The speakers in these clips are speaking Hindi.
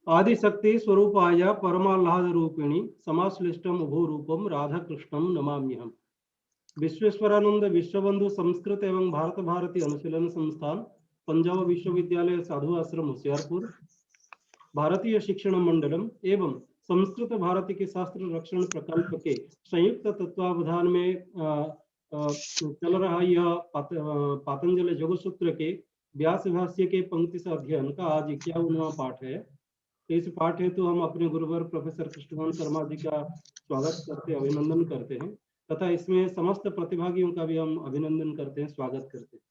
आदिशक्ति स्वरूपाय परमाह्लाद रूपिणी समाश्लिष्टम उभो रूपम राधा कृष्णम नमाम्यहम्। विश्वेश्वरानंद विश्वबंधु संस्कृत एवं भारत भारती अनुशीलन संस्थान, पंजाब विश्वविद्यालय साधु आश्रम होशियारपुर, भारतीय शिक्षण मंडलम एवं संस्कृत भारती के शास्त्र रक्षण प्रकल्प के संयुक्त तत्वावधान में चल रहा यह पातंजलि योगसूत्र के व्यास भाष्य के पंक्ति से अध्ययन का आज 51वां पाठ है। इस पाठ हेतु हम अपने गुरुवर प्रोफेसर कृष्णमोहन शर्मा जी का स्वागत करते, अभिनंदन करते हैं तथा इसमें समस्त प्रतिभागियों का भी हम अभिनंदन करते हैं, स्वागत करते हैं।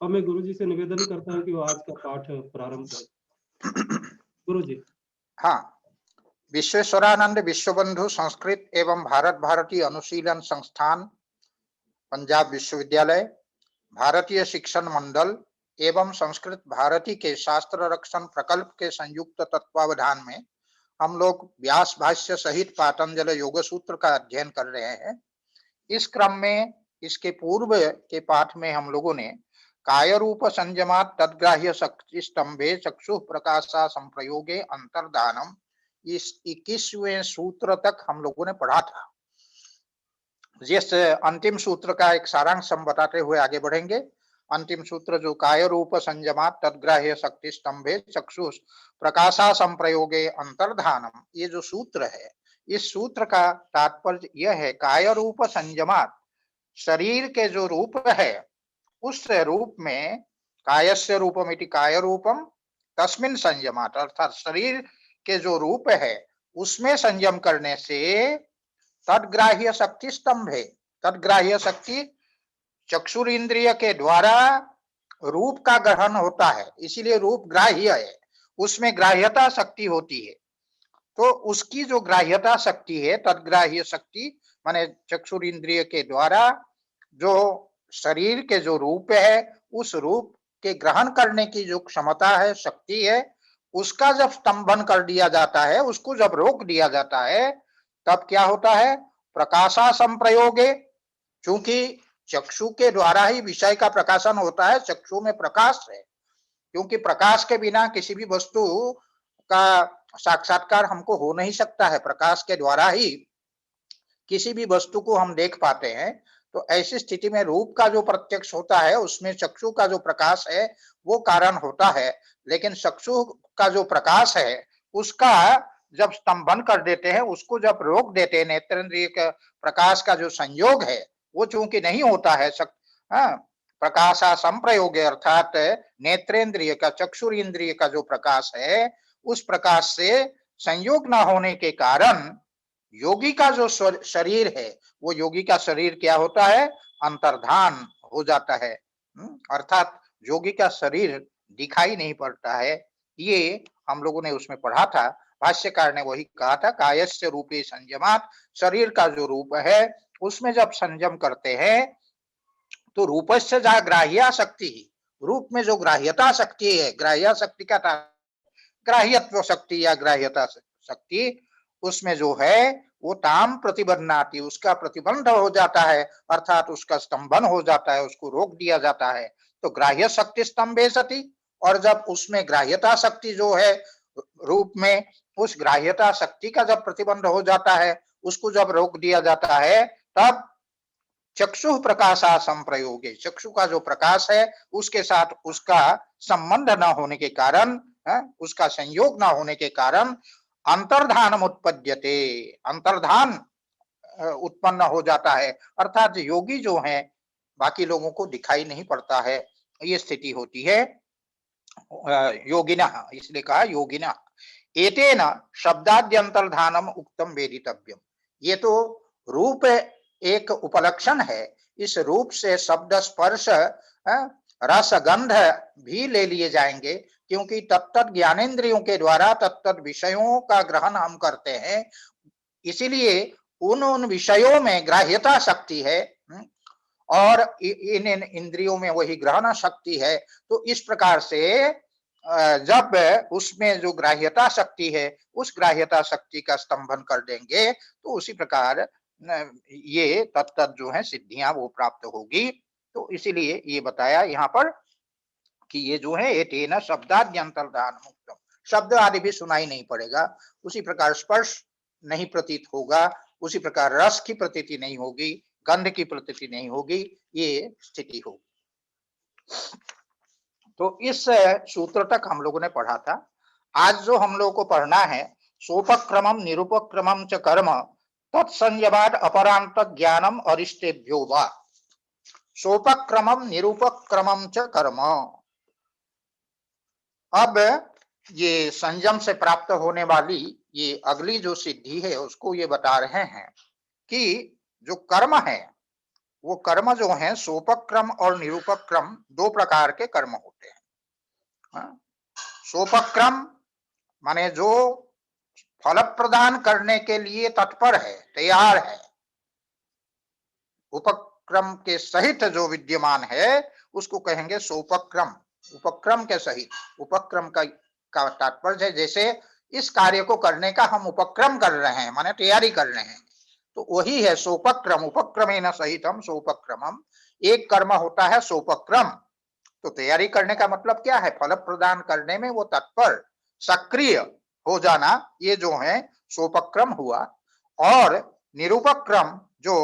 अब मैं गुरु जी से निवेदन करता हूं कि वो आज का पाठ प्रारंभ करें। गुरु जी। हाँ, विश्वेश्वरानंद विश्वबंधु संस्कृत एवं भारत भारती अनुशीलन संस्थान, पंजाब विश्वविद्यालय, भारतीय शिक्षण मंडल एवं संस्कृत भारती के शास्त्र रक्षण प्रकल्प के संयुक्त तत्वावधान में हम लोग व्यास भाष्य सहित पातंजलि योग सूत्र का अध्ययन कर रहे हैं। इस क्रम में इसके पूर्व के पाठ में हम लोगों ने काय रूप संयमात तद्ग्राह्य शक्ति स्तंभे चक्षु प्रकाशा संप्रयोगे अंतर्धानम, इस 21वें सूत्र तक हम लोगों ने पढ़ा था। जिस अंतिम सूत्र का एक सारांश हम बताते हुए आगे बढ़ेंगे। अंतिम सूत्र जो काय रूप संयमात तद्ग्राह्य शक्ति स्तंभे चक्षु प्रकाशा संप्रयोगे अंतर्धानम, ये जो सूत्र है, इस सूत्र का तात्पर्य यह है, काय रूप संयमात, शरीर के जो रूप है उस रूप में, कायस्य रूपमिति काय रूपम तस्मिन् संयमात, अर्थात शरीर के जो रूप है उसमें संयम करने से तद्ग्राह्य शक्ति स्तंभ है। तद्ग्राह्य शक्ति चक्षुर इंद्रिय के द्वारा रूप का ग्रहण होता है, इसीलिए रूप ग्राह्य है, उसमें ग्राह्यता शक्ति होती है। तो उसकी जो ग्राह्यता शक्ति है, तद्ग्राह्य शक्ति माने चक्षुर इंद्रिय के द्वारा जो शरीर के जो रूप है उस रूप के ग्रहण करने की जो क्षमता है, शक्ति है, उसका जब स्तंभन कर दिया जाता है, उसको जब रोक दिया जाता है, तब क्या होता है, प्रकाशा संप्रयोगे, क्योंकि चक्षु के द्वारा ही विषय का प्रकाशन होता है, चक्षु में प्रकाश है, क्योंकि प्रकाश के बिना किसी भी वस्तु का साक्षात्कार हमको हो नहीं सकता है, प्रकाश के द्वारा ही किसी भी वस्तु को हम देख पाते हैं। तो ऐसी स्थिति में रूप का जो प्रत्यक्ष होता है उसमें चक्षु का जो प्रकाश है वो कारण होता है, लेकिन चक्षु का जो प्रकाश है उसका जब स्तंभन कर देते हैं, उसको जब रोक देते हैं, नेत्रेंद्रिय के प्रकाश का जो संयोग है वो चूंकि नहीं होता है, प्रकाशा संप्रयोग अर्थात नेत्रेंद्रिय का, चक्षुर इंद्रिय का जो प्रकाश है उस प्रकाश से संयोग न होने के कारण योगी का जो शरीर है, वो योगी का शरीर क्या होता है, अंतर्धान हो जाता है, अर्थात योगी का शरीर दिखाई नहीं पड़ता है। ये हम लोगों ने उसमें पढ़ा था। भाष्यकार ने वही कहा था, कायस्य रूपे संयमात, शरीर का जो रूप है उसमें जब संयम करते हैं तो रूपस्य जा ग्राह्या शक्ति, रूप में जो ग्राह्यता शक्ति है, ग्राह्य शक्ति का ग्राह्यत्व शक्ति या ग्राह्यता शक्ति, उसमें जो है वो ताम प्रतिबंधाती, उसका प्रतिबंध हो जाता है, अर्थात उसका स्तंभन हो जाता है, उसको रोक दिया जाता है। तो ग्राह्य शक्ति स्तंभे सती, और जब उसमें ग्राह्यता शक्ति जो है रूप में, उस ग्राह्यता शक्ति का जब प्रतिबंध हो जाता है, उसको जब रोक दिया जाता है, तब चक्षु प्रकाशा संप्रयोगे, चक्षु का जो प्रकाश है उसके साथ उसका संबंध न होने के कारण, उसका संयोग न होने के कारण अंतर्धान उत्पद्यते, अंतर्धान उत्पन्न हो जाता है, अर्थात योगी जो है बाकी लोगों को दिखाई नहीं पड़ता है, ये स्थिति होती है योगिना, इसलिए कहा योगिना। एतेन शब्दाद्यंतर्धानम उक्तम वेदितव्यम, ये तो रूप एक उपलक्षण है, इस रूप से शब्द स्पर्श रस गंध भी ले लिए जाएंगे, क्योंकि तत्त ज्ञानेन्द्रियों के द्वारा तत्त विषयों का ग्रहण हम करते हैं, इसीलिए उन विषयों में ग्राह्यता शक्ति है और इन इंद्रियों में वही ग्रहण शक्ति है। तो इस प्रकार से जब उसमें जो ग्राह्यता शक्ति है उस ग्राह्यता शक्ति का स्तंभन कर देंगे तो उसी प्रकार ये तत्त जो है सिद्धियां वो प्राप्त होगी। तो इसीलिए ये बताया यहाँ पर कि ये जो है एतेन शब्दाद्यंतर्धान मुक्तम, शब्द आदि भी सुनाई नहीं पड़ेगा, उसी प्रकार स्पर्श नहीं प्रतीत होगा, उसी प्रकार रस की प्रतीति नहीं होगी, गंध की प्रतीति नहीं होगी, ये स्थिति होगी। तो इस सूत्र तक हम लोगों ने पढ़ा था। आज जो हम लोगों को पढ़ना है, सोपक्रमम निरूपक्रमम च कर्म तत्संयमाद अपरांत ज्ञानम अरिष्टेभ्यो वा। सोपक्रमम निरूपक्रमम च कर्म। अब ये संयम से प्राप्त होने वाली ये अगली जो सिद्धि है उसको ये बता रहे हैं कि जो कर्म है वो कर्म जो है सोपक्रम और निरूपक्रम दो प्रकार के कर्म होते हैं। सोपक्रम माने जो फल प्रदान करने के लिए तत्पर है, तैयार है, उपक्रम के सहित जो विद्यमान है उसको कहेंगे सोपक्रम। उपक्रम के सहित, उपक्रम का तात्पर्य है जैसे इस कार्य को करने का हम उपक्रम कर रहे हैं, माने तैयारी कर रहे हैं, तो वही है सोपक्रम। उपक्रमेन सहितम सोपक्रमम। एक कर्म होता है सोपक्रम, तो तैयारी करने का मतलब क्या है, फल प्रदान करने में वो तत्पर सक्रिय हो जाना, ये जो है सोपक्रम हुआ। और निरूपक्रम जो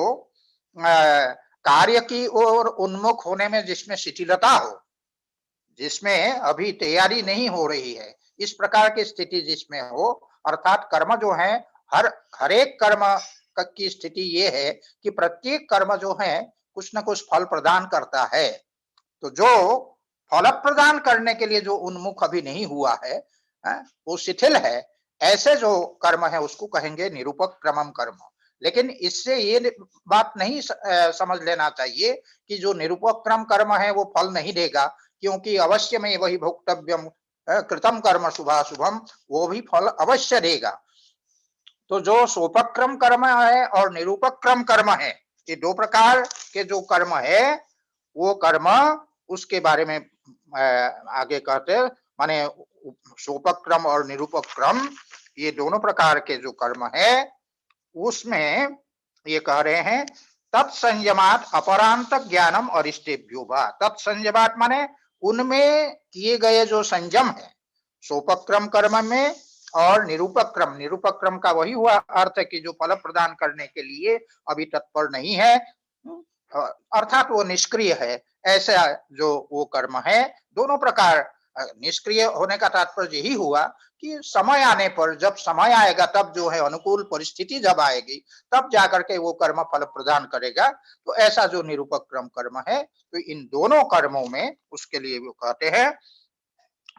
कार्य की ओर उन्मुख होने में जिसमें शिथिलता हो, जिसमें अभी तैयारी नहीं हो रही है, इस प्रकार की स्थिति जिसमें हो, अर्थात कर्म जो है हर एक कर्म की स्थिति ये है कि प्रत्येक कर्म जो है कुछ न कुछ फल प्रदान करता है। तो जो फल प्रदान करने के लिए जो उन्मुख अभी नहीं हुआ है, वो शिथिल है, ऐसे जो कर्म है उसको कहेंगे निरूपक क्रमम कर्म। लेकिन इससे ये बात नहीं समझ लेना चाहिए कि जो निरूपक क्रम कर्म है वो फल नहीं देगा, क्योंकि अवश्य में वही भोक्तव्यम कृतम कर्म शुभाशुभम, वो भी फल अवश्य देगा। तो जो सोपक्रम कर्म है और निरूपक क्रम कर्म है, ये दो प्रकार के जो कर्म है वो कर्म उसके बारे में आगे कहते, माने सोपक्रम और निरूपक क्रम ये दोनों प्रकार के जो कर्म है उसमें ये कह रहे हैं तत्संयमात अपरांत ज्ञानम अरिष्टेभ्यो वा। तत्संयमात माने उनमें किए गए जो संयम है सोपक्रम कर्म में और निरूपक क्रम। निरूपक क्रम का वही हुआ अर्थ है कि जो फल प्रदान करने के लिए अभी तत्पर नहीं है, अर्थात वो निष्क्रिय है, ऐसा जो वो कर्म है। दोनों प्रकार निष्क्रिय होने का तात्पर्य यही हुआ कि समय आने पर, जब समय आएगा तब जो है अनुकूल परिस्थिति जब आएगी तब जाकर के वो कर्म फल प्रदान करेगा। तो ऐसा जो निरूपक क्रम कर्म है, तो इन दोनों कर्मों में उसके लिए वो कहते हैं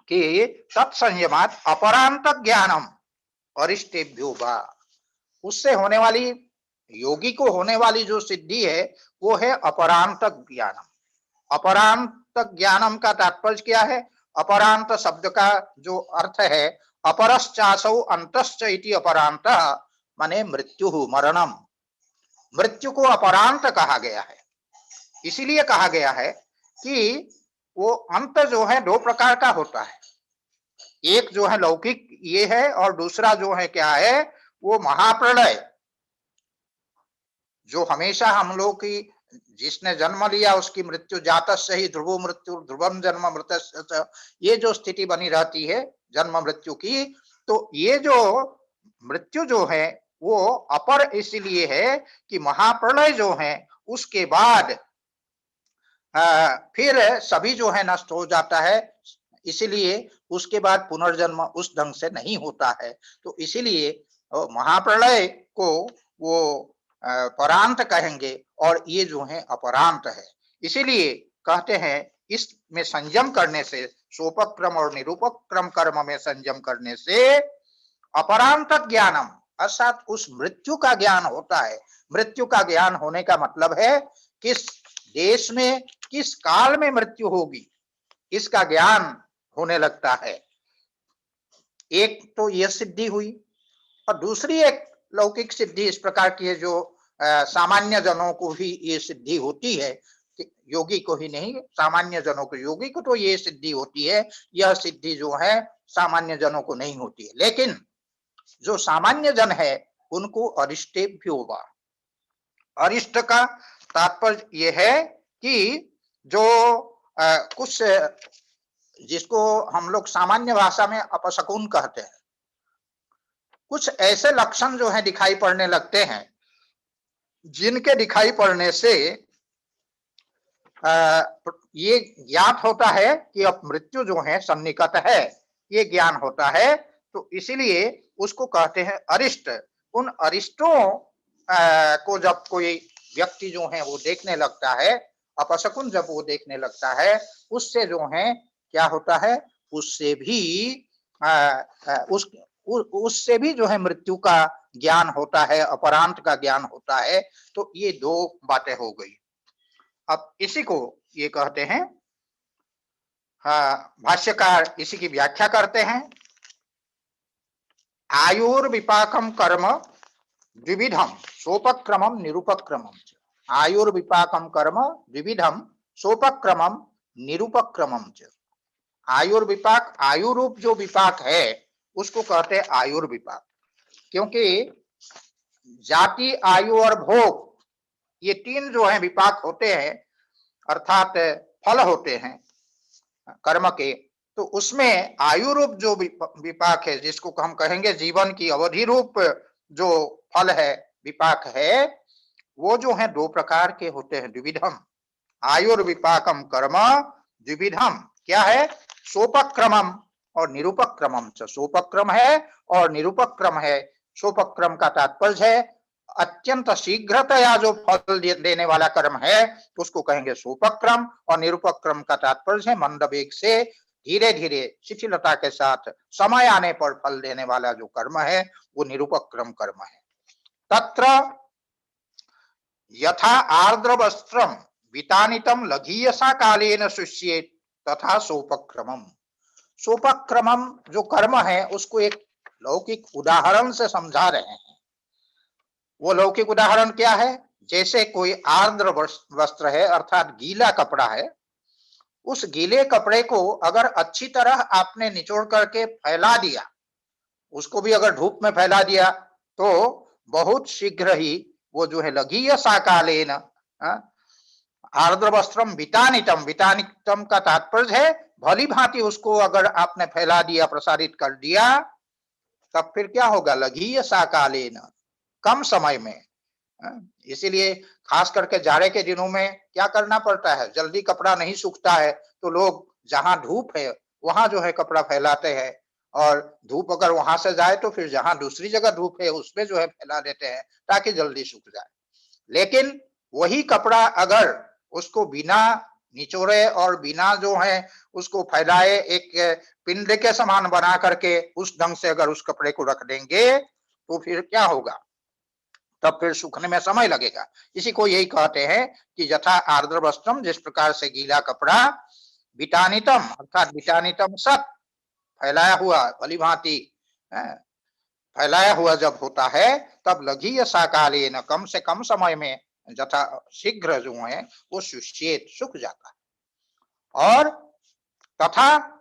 कि तत्संयमात अपरांत ज्ञानम अरिष्टेभ्यो वा। उससे होने वाली, योगी को होने वाली जो सिद्धि है वो है अपरांत ज्ञानम। अपरांत ज्ञानम का तात्पर्य क्या है? अपरांत शब्द का जो अर्थ है अपरश्चासौ अंतश्च इति अपरांत, माने मृत्यु, मरणम। मृत्यु को अपरांत कहा गया है, इसीलिए कहा गया है कि वो अंत जो है दो प्रकार का होता है। एक जो है लौकिक ये है, और दूसरा जो है क्या है, वो महाप्रलय, जो हमेशा हम लोग की, जिसने जन्म लिया उसकी मृत्यु जातस्य ही ध्रुवो मृत्यु ध्रुवम जन्म मृतस्य, ये जो स्थिति बनी रहती है जन्म मृत्यु की, तो ये जो मृत्यु जो है वो अपर इसलिए है कि महाप्रलय जो है उसके बाद फिर सभी जो है नष्ट हो जाता है, इसीलिए उसके बाद पुनर्जन्म उस ढंग से नहीं होता है। तो इसीलिए महाप्रलय को वो परांत कहेंगे और ये जो है अपरांत है। इसीलिए कहते हैं इसमें संयम करने से, सोपक्रम और निरूपक क्रम कर्म में संयम करने से अपरांत ज्ञानम, अर्थात उस मृत्यु का ज्ञान होता है। मृत्यु का ज्ञान होने का मतलब है किस देश में किस काल में मृत्यु होगी इसका ज्ञान होने लगता है। एक तो यह सिद्धि हुई, और दूसरी एक लौकिक सिद्धि इस प्रकार की है जो सामान्य जनों को भी ये सिद्धि होती है, योगी को ही नहीं, सामान्य जनों को, योगी को तो ये सिद्धि होती है, यह सिद्धि जो है सामान्य जनों को नहीं होती है। लेकिन जो सामान्य जन है उनको अरिष्टेभ्यो वा। अरिष्ट का तात्पर्य यह है कि जो कुछ जिसको हम लोग सामान्य भाषा में अपशकुन कहते हैं, कुछ ऐसे लक्षण जो है दिखाई पड़ने लगते हैं जिनके दिखाई पड़ने से ये ज्ञात होता है कि अब मृत्यु जो है सन्निकट है, ये ज्ञान होता है। तो इसीलिए उसको कहते हैं अरिष्ट। उन अरिष्टों को जब कोई व्यक्ति जो है वो देखने लगता है, अपशकुन जब वो देखने लगता है, उससे जो है क्या होता है, उससे भी उससे भी जो है मृत्यु का ज्ञान होता है, अपरांत का ज्ञान होता है। तो ये दो बातें हो गई। अब इसी को ये कहते हैं, भाष्यकार इसी की व्याख्या करते हैं, आयुर्विपाकम कर्म द्विविधम सोपक्रमम निरूपक्रमम। आयुर्विपाकम कर्म द्विविधम सोपक्रमम निरूपक्रमम। आयुर्विपाक, आयु रूप जो विपाक है उसको कहते हैं आयुर्विपाक, क्योंकि जाति, आयु और भोग ये तीन जो है विपाक होते हैं, अर्थात फल होते हैं कर्म के। तो उसमें आयु रूप जो विपाक है, जिसको हम कहेंगे जीवन की अवधि रूप जो फल है, विपाक है, वो जो है दो प्रकार के होते हैं, द्विविधम। आयुर्विपाकम कर्म द्विविधम क्या है, सोपक्रमम और निरूपक्रमम। सोपक्रम है और निरूपक्रम है। सोपक्रम का तात्पर्य है अत्यंत शीघ्रतया जो फल देने वाला कर्म है उसको कहेंगे सोपक्रम, और निरूपक्रम का तात्पर्य है मंद वेग से धीरे धीरे शिथिलता के साथ समय आने पर फल देने वाला जो कर्म है वो निरूपक्रम कर्म है। तत्र यथा आर्द्र वस्त्रम वितानितम लघीयसा कालेन शुष्येत तथा सोपक्रमम। सोपक्रमम जो कर्म है उसको एक लौकिक उदाहरण से समझा रहे हैं। वो लौकिक उदाहरण क्या है, जैसे कोई आर्द्र वस्त्र है, अर्थात गीला कपड़ा है। उस गीले कपड़े को अगर अच्छी तरह आपने निचोड़ करके फैला दिया, उसको भी अगर धूप में फैला दिया, तो बहुत शीघ्र ही वो जो है लघीयसा कालेन, आर्द्र वस्त्रम वितानितम, वितानितम का तात्पर्य है भली भांति उसको अगर आपने फैला दिया, प्रसारित कर दिया, तब फिर क्या होगा, लघीयसा कालेन, कम समय में। इसीलिए खास करके जाड़े के दिनों में क्या करना पड़ता है, जल्दी कपड़ा नहीं सूखता है, तो लोग जहां धूप है वहां जो है कपड़ा फैलाते हैं, और धूप अगर वहां से जाए तो फिर जहां दूसरी जगह धूप है उसमें जो है फैला देते हैं ताकि जल्दी सूख जाए। लेकिन वही कपड़ा अगर उसको बिना निचोड़े और बिना जो है उसको फैलाए एक पिंड के समान बना करके उस ढंग से अगर उस कपड़े को रख देंगे तो फिर क्या होगा, तब फिर सूखने में समय लगेगा। इसी को यही कहते हैं कि यथा आर्द्र वस्त्रम, जिस प्रकार से गीला कपड़ा, वितानितम अर्थात वितानितम सत, फैलाया हुआ भली भांति फैलाया हुआ जब होता है, तब लघीयसा कालेन, कम से कम समय में, यथा शीघ्र जो है वो शुष्येत, सूख जाता है। और तथा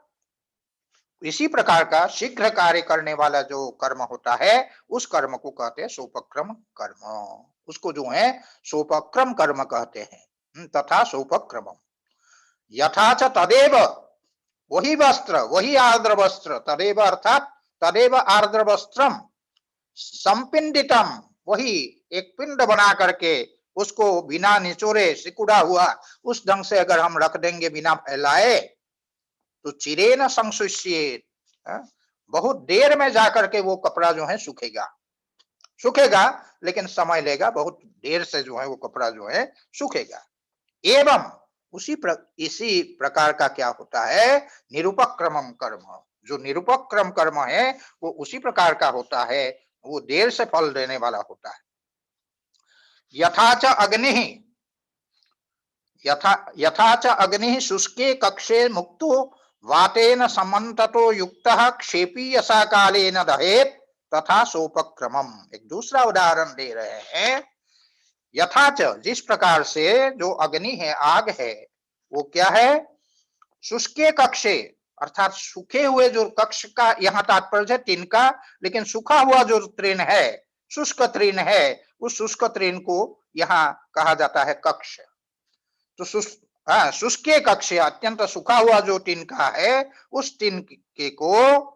इसी प्रकार का शीघ्र कार्य करने वाला जो कर्म होता है उस कर्म को कहते हैं सोपक्रम कर्म। उसको जो है सोपक्रम कर्म कहते हैं। तथा सोपक्रम यथा च तदेव, वही वस्त्र, वही आर्द्र वस्त्र, तदेव अर्थात तदेव आर्द्र वस्त्रम संपिंडितम, वही एक पिंड बना करके उसको बिना निचोड़े सिकुड़ा हुआ उस ढंग से अगर हम रख देंगे बिना फैलाए, तो चिरेन संशुष्येत, बहुत देर में जाकर के वो कपड़ा जो है सूखेगा। सूखेगा लेकिन समय लेगा, बहुत देर से जो है वो कपड़ा जो है सूखेगा। एवं इसी प्रकार का क्या होता है, निरूपक्रमम कर्म, जो निरूपक्रम कर्म है वो उसी प्रकार का होता है, वो देर से फल देने वाला होता है। यथा च अग्नि, यथा च अग्नि शुष्के कक्षे मुक्तो वातेन समन्ततो युक्तः क्षेपीयसा कालेन दहेत तथा सोपक्रमम। एक दूसरा उदाहरण दे रहे हैं, यथाच, जिस प्रकार से जो अग्नि है, आग है, वो क्या है, शुष्के कक्षे अर्थात सूखे हुए जो कक्ष का यहाँ तात्पर्य है तिनका, लेकिन सूखा हुआ जो तृण है, शुष्क तृण है, उस शुष्क तृण को यहाँ कहा जाता है कक्ष। तो शुष्के कक्ष अत्यंत सूखा हुआ जो तिनका है, उस तिनके को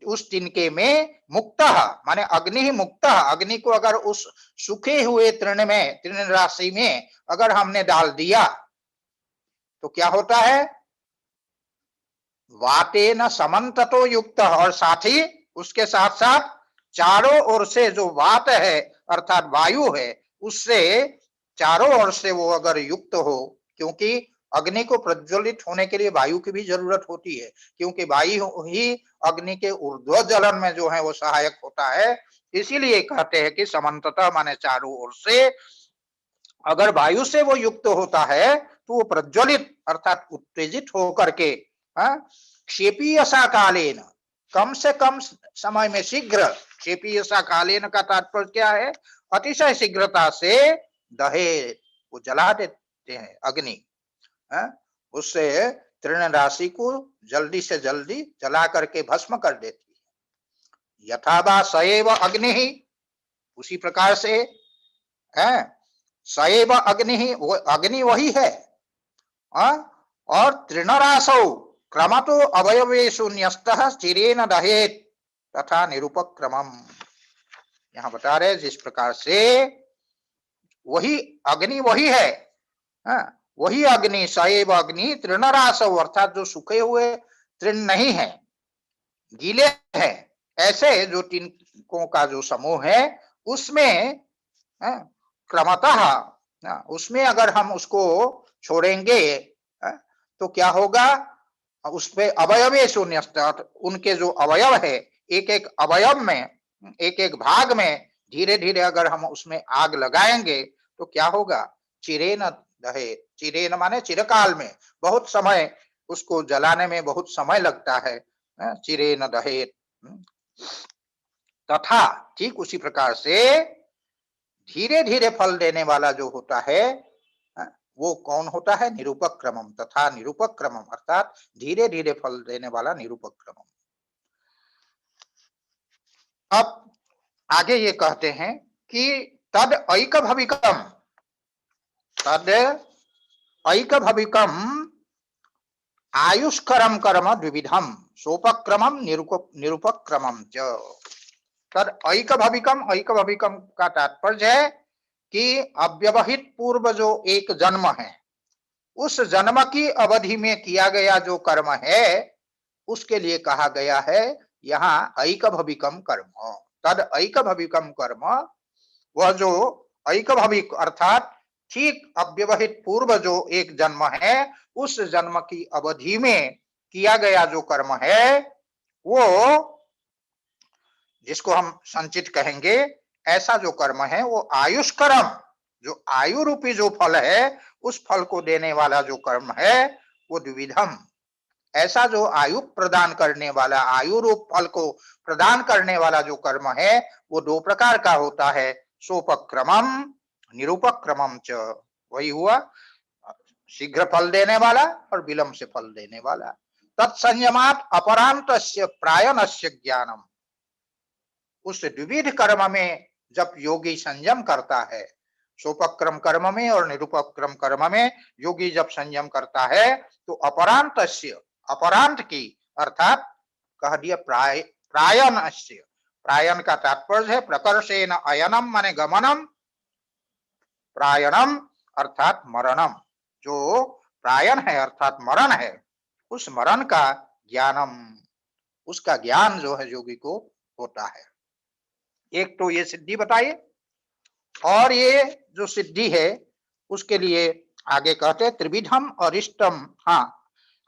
उस तिनके में मुक्त माने अग्नि ही मुक्त, अग्नि को अगर उस सूखे हुए तृण में, तृण राशि में अगर हमने डाल दिया तो क्या होता है, वातेन समन्ततो युक्त, और साथ ही उसके साथ साथ चारों ओर से जो वात है अर्थात वायु है, उससे चारों ओर से वो अगर युक्त हो, क्योंकि अग्नि को प्रज्वलित होने के लिए वायु की भी जरूरत होती है, क्योंकि वायु ही अग्नि के ऊर्ध्वजलन में जो है वो सहायक होता है। इसीलिए कहते हैं कि समन्ततः माने चारों ओर से अगर वायु से वो युक्त होता है तो वो प्रज्वलित अर्थात उत्तेजित होकर के क्षेपीयसा कालेन, कम से कम समय में शीघ्र, क्षेपीयसा कालेन का तात्पर्य क्या है, अतिशय शीघ्रता से दहे, वो जला देते हैं अग्नि, उससे तृण राशि को जल्दी से जल्दी जला करके भस्म कर देती है। यथावा सएव अग्नि ही, उसी प्रकार से सएव अग्नि ही, वो अग्नि वही है, और तृणराशौ क्रमतो अवयवेषु न्यस्तः चिरेण दहेत तथा निरुपक्रमम्। यहाँ बता रहे जिस प्रकार से वही अग्नि वही है, वही अग्नि, सएव अग्नि तृणराशौ अर्थात जो सूखे हुए तृण नहीं है, गीले हैं, ऐसे जो तिनकों का जो समूह है उसमें क्रमतः, उसमें अगर हम उसको छोड़ेंगे तो क्या होगा, उसपे अवयवे शून्य, उनके जो अवयव है, एक एक अवयव में, एक एक भाग में धीरे धीरे अगर हम उसमें आग लगाएंगे तो क्या होगा, चिरेन दहे, चिरेन माने चिरकाल में, बहुत समय, उसको जलाने में बहुत समय लगता है, चिरेन दहे। तथा ठीक उसी प्रकार से धीरे धीरे फल देने वाला जो होता है वो कौन होता है, निरुपक्रमम, तथा निरुपक्रमम अर्थात धीरे धीरे फल देने वाला निरुपक्रमम। अब आगे ये कहते हैं कि तद ऐक भविकम, तद ऐक भविकम आयुष्करम कर्म द्विविधम सोपक्रमम निरुपक्रमम च। तद ऐक भविकम, ऐक भविकम का तात्पर्य है कि अव्यवहित पूर्व जो एक जन्म है, उस जन्म की अवधि में किया गया जो कर्म है उसके लिए कहा गया है यहाँ ऐक भविकम कर्म। तद ऐक भविकम कर्म, वह जो ऐक भविक अर्थात ठीक अव्यवहित पूर्व जो एक जन्म है, उस जन्म की अवधि में किया गया जो कर्म है वो, जिसको हम संचित कहेंगे, ऐसा जो कर्म है वो आयुष कर्म, जो आयु रूपी जो फल है उस फल को देने वाला जो कर्म है वो द्विविधम, ऐसा जो आयु प्रदान करने वाला, आयु रूप फल को प्रदान करने वाला जो कर्म है वो दो प्रकार का होता है, सोपक्रमम निरुपक्रमम च। वही हुआ शीघ्र फल देने वाला और विलंब से फल देने वाला। तत्संयमात अपरांतस्य प्रायणस्य ज्ञानम, उस द्विविध कर्म में जब योगी संयम करता है, सोपक्रम कर्म में और निरुपक्रम कर्म में योगी जब संयम करता है तो अपरांतस्य, अपरांत की अर्थात कह दिया प्रायणस्य, प्रायण का तात्पर्य है प्रकर्षेण अयनम माने गमनम, प्रायणम अर्थात मरणम, जो प्रायण है अर्थात मरण है, उस मरण का ज्ञानम, उसका ज्ञान जो है योगी को होता है। एक तो ये सिद्धि बताइए, और ये जो सिद्धि है उसके लिए आगे कहते हैं त्रिविधम अरिष्टम,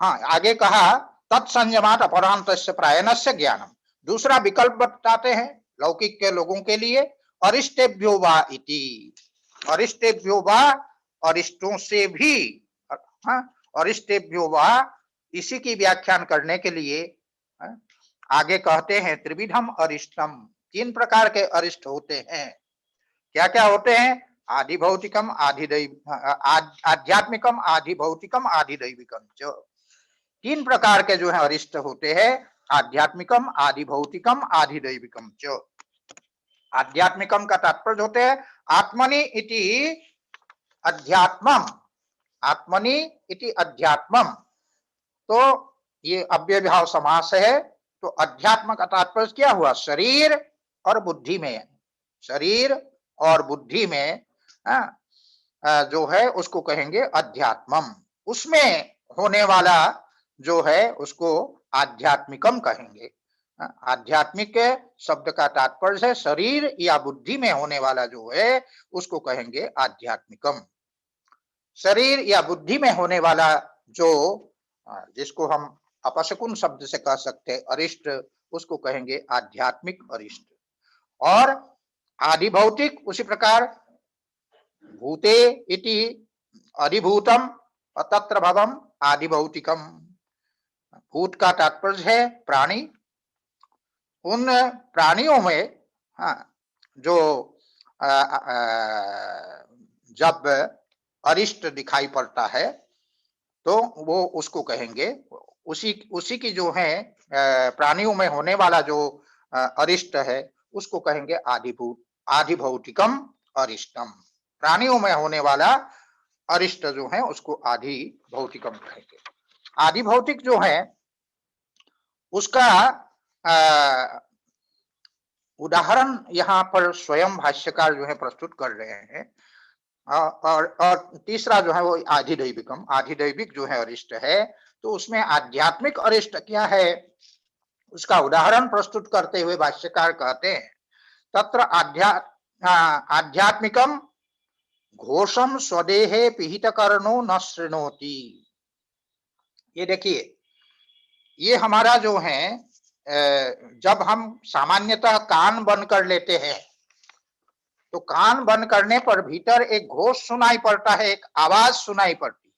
आगे कहा तत्संयमात अपरांतस्य प्रायणस्य ज्ञानम, दूसरा विकल्प बताते हैं लौकिक के लोगों के लिए, अरिष्टेभ्यो वा इति, अरिष्टेभ्यो वा अरिष्टों से भी, अरिष्टेभ्यो वा इसी की व्याख्यान करने के लिए आगे कहते हैं त्रिविधम अरिष्टम, तीन प्रकार के अरिष्ट होते हैं। क्या क्या होते हैं, आदि भौतिकम आध्यात्मिकम आदि भौतिकम आदि दैविकम, जो तीन प्रकार के जो है अरिष्ट होते हैं, आध्यात्मिकम आदि भौतिकम आदि दैविकम च। आध्यात्मिकम का तात्पर्य होते हैं आत्मनि इति अध्यात्मम, आत्मनि इति अध्यात्मम, तो ये अव्ययभाव समास है। तो अध्यात्म का तात्पर्य क्या हुआ? शरीर और बुद्धि में, शरीर और बुद्धि में जो है उसको कहेंगे अध्यात्मम। उसमें होने वाला जो है उसको आध्यात्मिकम कहेंगे। आध्यात्मिक शब्द का तात्पर्य है शरीर या बुद्धि में होने वाला जो है उसको कहेंगे आध्यात्मिकम। शरीर या बुद्धि में होने वाला जो जिसको हम अपशकुन शब्द से कह सकते हैं अरिष्ट, उसको कहेंगे आध्यात्मिक अरिष्ट। और आदिभौतिक उसी प्रकार भूते इति अधिभूतम तत्र भवम आदिभौतिकम। भूत का तात्पर्य है प्राणी। उन प्राणियों में जो जब अरिष्ट दिखाई पड़ता है तो वो उसको कहेंगे, उसी की जो है प्राणियों में होने वाला जो अरिष्ट है उसको कहेंगे आधिभौतिकम अरिष्टम। प्राणियों में होने वाला अरिष्ट जो है उसको आधि भौतिकम कहेंगे। आधि भौतिक जो है उसका उदाहरण यहाँ पर स्वयं भाष्यकार जो है प्रस्तुत कर रहे हैं। और तीसरा जो है वो आधिदैविकम, आधिदैविक जो है अरिष्ट है। तो उसमें आध्यात्मिक अरिष्ट क्या है उसका उदाहरण प्रस्तुत करते हुए भाष्यकार कहते हैं तत्र आध्यात्मिकम घोषम स्वदेहे पिहित कर्णो न शृणोति। ये देखिए, ये हमारा जो है जब हम सामान्यतः कान बंद कर लेते हैं तो कान बंद करने पर भीतर एक घोष सुनाई पड़ता है, एक आवाज सुनाई पड़ती है।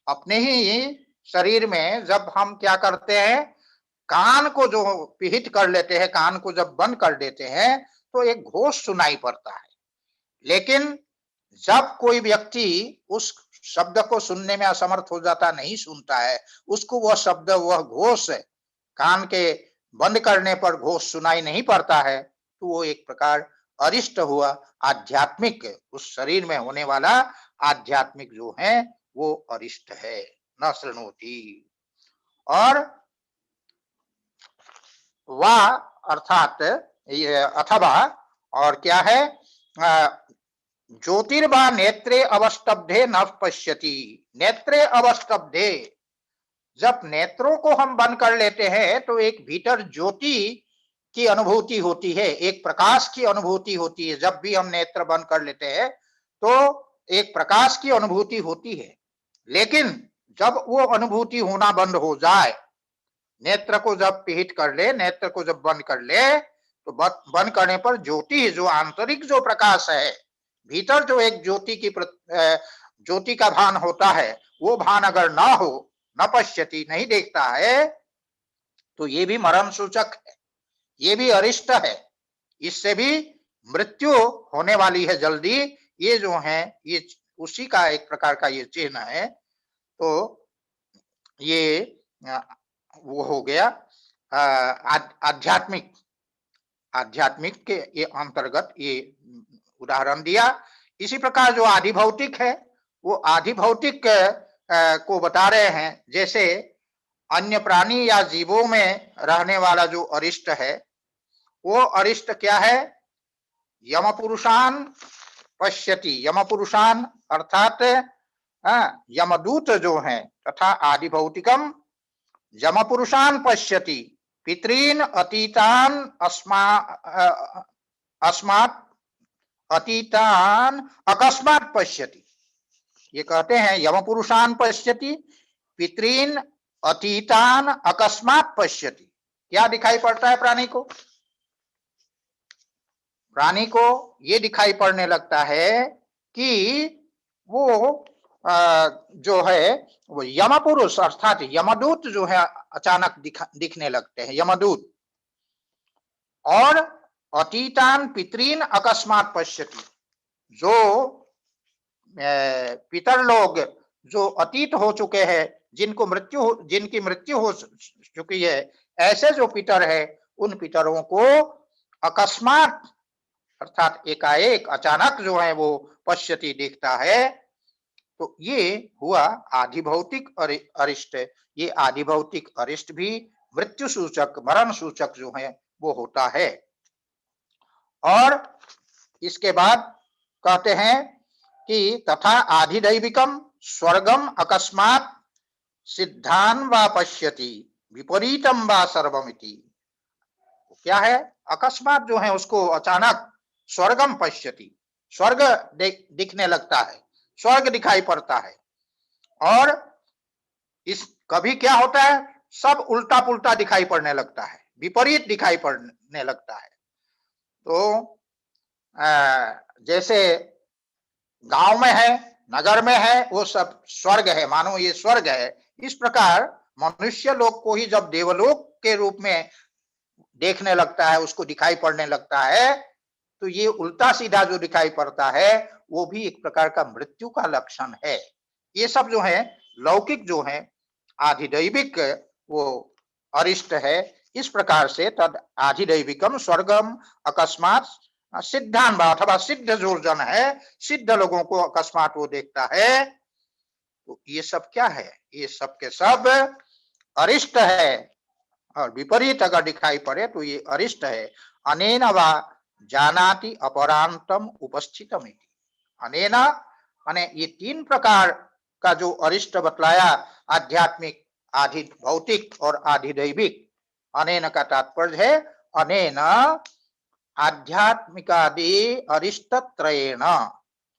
अपने ही शरीर में जब हम क्या करते हैं, कान को जो पिहित कर लेते हैं, कान को जब बंद कर देते हैं तो एक घोष सुनाई पड़ता है। लेकिन जब कोई व्यक्ति उस शब्द को सुनने में असमर्थ हो जाता, नहीं सुनता है, उसको वह शब्द, वह घोष कान के बंद करने पर घोष सुनाई नहीं पड़ता है, तो वो एक प्रकार अरिष्ट हुआ। आध्यात्मिक, उस शरीर में होने वाला आध्यात्मिक जो है वो अरिष्ट है, न शृणोति। और वा अर्थात अथवा और क्या है, ज्योतिर्वा नेत्रे अवस्तब्धे न पश्यति। नेत्रे अवस्तब्धे, जब नेत्रों को हम बंद कर लेते हैं तो एक भीतर ज्योति की अनुभूति होती है, एक प्रकाश की अनुभूति होती है। जब भी हम नेत्र बंद कर लेते हैं तो एक प्रकाश की अनुभूति होती है। लेकिन जब वो अनुभूति होना बंद हो जाए, नेत्र को जब पिहित कर ले, नेत्र को जब बंद कर ले, तो बंद करने पर ज्योति, जो आंतरिक जो प्रकाश है, भीतर जो एक ज्योति का भान होता है, वो भान अगर ना हो, न पश्यति, नहीं देखता है, तो ये भी मरण सूचक है, ये भी अरिष्ट है। इससे भी मृत्यु होने वाली है जल्दी। ये जो है ये उसी का एक प्रकार का ये चिन्ह है। तो ये वो हो गया आध्यात्मिक, आध्यात्मिक के ये अंतर्गत ये उदाहरण दिया। इसी प्रकार जो आधिभौतिक है वो आधिभौतिक को बता रहे हैं। जैसे अन्य प्राणी या जीवों में रहने वाला जो अरिष्ट है, वो अरिष्ट क्या है? यम पुरुषान पश्यति। यम पुरुषान अर्थात यमदूत जो है, तथा आदिभौतिकम यम पुरुषान पश्यति पितॄन अतीतान अस्मात् अतीतान अकस्मात् पश्यति। ये कहते हैं यम पुरुषान पश्यति पितॄन अतीतान अकस्मात् पश्यति। क्या दिखाई पड़ता है प्राणी को? प्राणी को ये दिखाई पड़ने लगता है कि वो जो है वो यम पुरुष अर्थात यमदूत जो है अचानक दिखने लगते हैं, यमदूत। और अतीतान पितरीन अकस्मात पश्यति, जो पितर लोग जो अतीत हो चुके हैं, जिनकी मृत्यु हो चुकी है, ऐसे जो पितर है, उन पितरों को अकस्मात अर्थात एकाएक अचानक जो है वो पश्यति देखता है। तो ये हुआ आधिभौतिक अरिष्ट। ये आधिभौतिक अरिष्ट भी मृत्यु सूचक, मरण सूचक जो है वो होता है। और इसके बाद कहते हैं कि तथा आधिदैविकम स्वर्गम अकस्मात सिद्धान वा पश्यति विपरीतम वा सर्वमिति। क्या है? अकस्मात जो है उसको अचानक स्वर्गम पश्यति, स्वर्ग दिखने लगता है, स्वर्ग दिखाई पड़ता है। और इस कभी क्या होता है, सब उल्टा पुल्टा दिखाई पड़ने लगता है, विपरीत दिखाई पड़ने लगता है। तो जैसे गांव में है, नगर में है, वो सब स्वर्ग है, मानो ये स्वर्ग है। इस प्रकार मनुष्य लोग को ही जब देवलोक के रूप में देखने लगता है, उसको दिखाई पड़ने लगता है, तो ये उल्टा सीधा जो दिखाई पड़ता है वो भी एक प्रकार का मृत्यु का लक्षण है। ये सब जो है लौकिक जो है आधिदैविक वो अरिष्ट है। इस प्रकार से तद आधिदैविकम स्वर्गम अकस्मात सिद्धान अथवा सिद्ध जो जन है, सिद्ध लोगों को अकस्मात वो देखता है। तो ये सब क्या है? ये सब के सब अरिष्ट है। और विपरीत अगर दिखाई पड़े तो ये अरिष्ट है। अनेन वा जानाति अपरांतम उपस्थितम इति। अनेना माने ये तीन प्रकार का जो अरिष्ट बतलाया, आध्यात्मिक, आधि भौतिक और आधिदैविक। अनेन का तात्पर्य है अनेन आध्यात्मिकादि अरिष्टत्रयेण।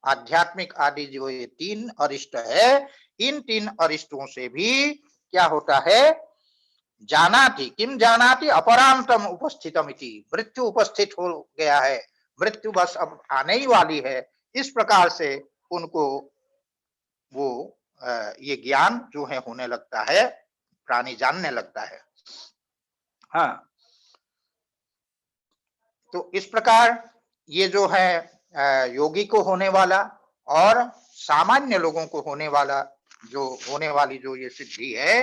आध्यात्मिक आदि जो ये तीन अरिष्ट है, इन तीन अरिष्टों से भी क्या होता है? जानाति, किम जानाति अपरांतम उपस्थितम इति। मृत्यु उपस्थित हो गया है, मृत्यु बस अब आने ही वाली है। इस प्रकार से उनको वो ये ज्ञान जो है होने लगता है, प्राणी जानने लगता है। हाँ, तो इस प्रकार ये जो है योगी को होने वाला और सामान्य लोगों को होने वाला जो होने वाली जो ये सिद्धि है,